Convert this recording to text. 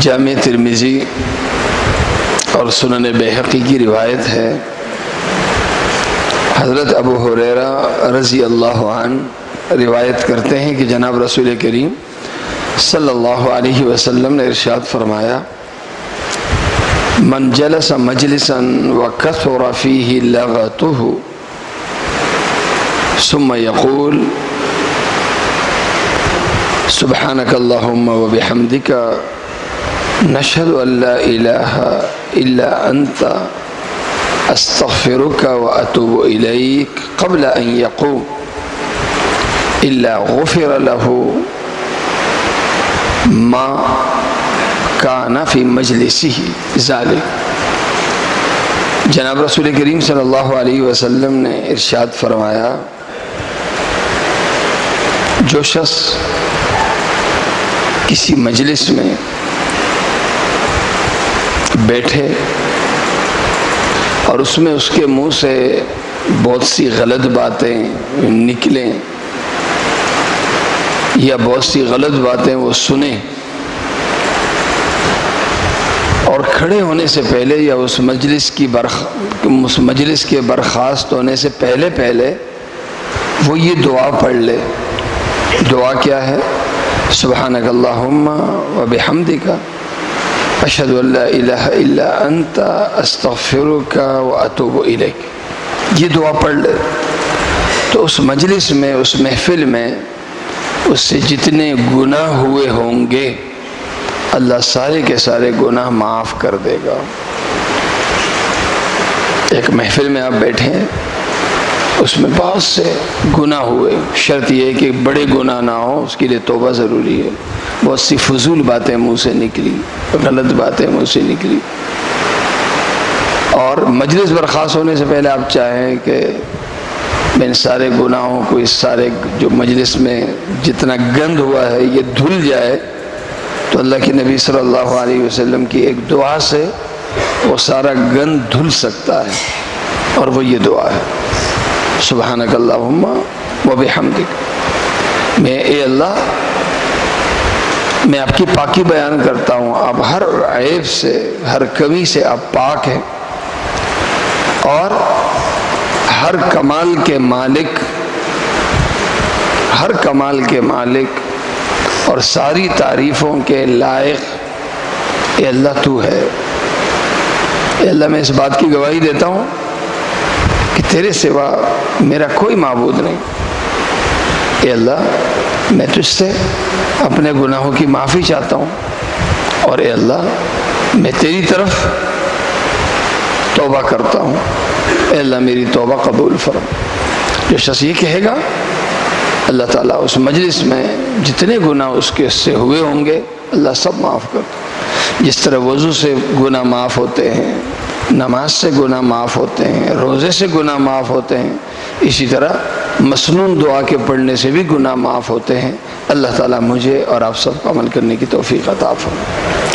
جامع ترمذی اور سنن بیہقی کی روایت ہے، حضرت ابو ہریرہ رضی اللہ عنہ روایت کرتے ہیں کہ جناب رسول کریم صلی اللہ علیہ وسلم نے ارشاد فرمایا، من جلس مجلسا وکثر فیہ لغتہ ثم یقول سبحانک اللہم وبحمدک نشہد ان لا الہ الا انت استغفرک واتوب الیک قبل ان یقوم الا غفر له ما کان فی مجلسہ ذلک۔ جناب رسول کریم صلی اللہ علیہ وسلم نے ارشاد فرمایا، جو شخص کسی مجلس میں بیٹھے اور اس میں اس کے منہ سے بہت سی غلط باتیں نکلیں یا بہت سی غلط باتیں وہ سنیں، اور کھڑے ہونے سے پہلے یا اس مجلس کے برخاست ہونے سے پہلے وہ یہ دعا پڑھ لے۔ دعا کیا ہے؟ سبحانک اللہم وبحمدک اشہد ان لا الہ الا انت استغفرک واتوب الیک۔ یہ دعا پڑھ لے تو اس مجلس میں، اس محفل میں اس سے جتنے گناہ ہوئے ہوں گے اللہ سارے کے سارے گناہ معاف کر دے گا۔ ایک محفل میں آپ بیٹھے ہیں، اس میں بہت سے گناہ ہوئے، شرط یہ ہے کہ بڑے گناہ نہ ہو، اس کے لیے توبہ ضروری ہے۔ بہت سی فضول باتیں منہ سے نکلی، غلط باتیں منہ سے نکلی، اور مجلس برخاست ہونے سے پہلے آپ چاہیں کہ میں ان سارے گناہوں کو، اس سارے جو مجلس میں جتنا گند ہوا ہے یہ دھل جائے، تو اللہ کے نبی صلی اللہ علیہ وسلم کی ایک دعا سے وہ سارا گند دھل سکتا ہے، اور وہ یہ دعا ہے، سبحانک اللہم وبحمدک۔ اے اللہ، میں آپ کی پاکی بیان کرتا ہوں، آپ ہر عیب سے، ہر کمی سے آپ پاک ہیں، اور ہر کمال کے مالک، ہر کمال کے مالک اور ساری تعریفوں کے لائق اے اللہ تو ہے۔ اے اللہ، میں اس بات کی گواہی دیتا ہوں کہ تیرے سوا میرا کوئی معبود نہیں۔ اے اللہ، میں تجھ سے اپنے گناہوں کی معافی چاہتا ہوں، اور اے اللہ میں تیری طرف توبہ کرتا ہوں۔ اے اللہ میری توبہ قبول فرما۔ جو شخص یہ کہے گا، اللہ تعالیٰ اس مجلس میں جتنے گناہ اس کے سے ہوئے ہوں گے اللہ سب معاف کر دے۔ جس طرح وضو سے گناہ معاف ہوتے ہیں، نماز سے گناہ معاف ہوتے ہیں، روزے سے گناہ معاف ہوتے ہیں، اسی طرح مسنون دعا کے پڑھنے سے بھی گناہ معاف ہوتے ہیں۔ اللہ تعالیٰ مجھے اور آپ سب کو عمل کرنے کی توفیق عطا فرمائے۔